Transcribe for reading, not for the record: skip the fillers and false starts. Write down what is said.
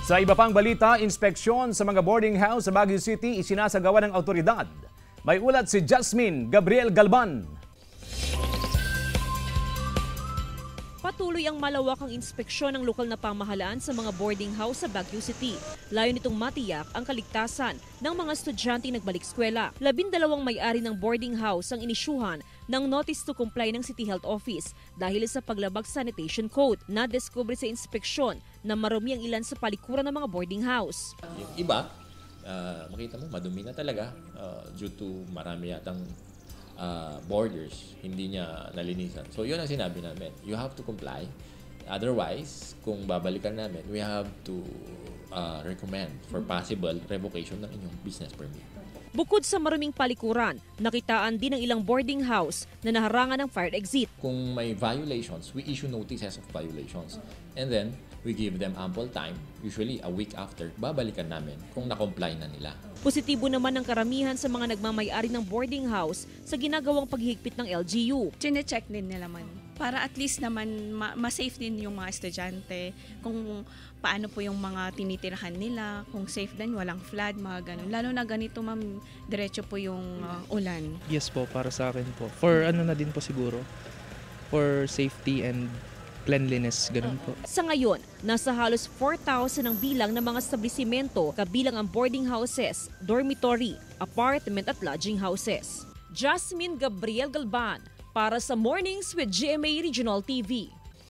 Sa iba pang balita, inspeksyon sa mga boarding house sa Baguio City isinasagawa ng autoridad. May ulat si Jasmine Gabriel Galban. Patuloy ang malawakang inspeksyon ng lokal na pamahalaan sa mga boarding house sa Baguio City. Layo nitong matiyak ang kaligtasan ng mga estudyanteng nagbalik eskwela. 12 may-ari ng boarding house ang inisyuhan ng notice to comply ng City Health Office dahil sa paglabag sa sanitation code. Nadiskubre sa inspeksyon na marumi ang ilan sa palikuran ng mga boarding house. Yung iba, makita mo, madumi na talaga due to marami yatang borders, hindi niya nalinisan. So yun ang sinabi namin, you have to comply. Otherwise, kung babalikan namin, we have to recommend for possible revocation ng inyong business permit. Bukod sa maruming palikuran, nakitaan din ang ilang boarding house na naharangan ng fire exit. Kung may violations, we issue notices of violations. And then, we give them ample time, usually a week after, babalikan namin kung na-comply na nila. Positibo naman ang karamihan sa mga nagmamay-ari ng boarding house sa ginagawang paghihigpit ng LGU. Chine-check din nila man para at least naman ma-safe din yung mga estudyante, kung paano po yung mga tinitirahan nila, kung safe din, walang flood, mga ganun. Lalo na ganito ma'am, diretso po yung ulan. Yes po, para sa akin po. For ano na din po siguro, for safety and cleanliness, ganun po. Sa ngayon, nasa halos 4,000 ang bilang ng mga establisimento kabilang ang boarding houses, dormitory, apartment at lodging houses. Jasmine Gabriel Galban para sa Mornings with GMA Regional TV.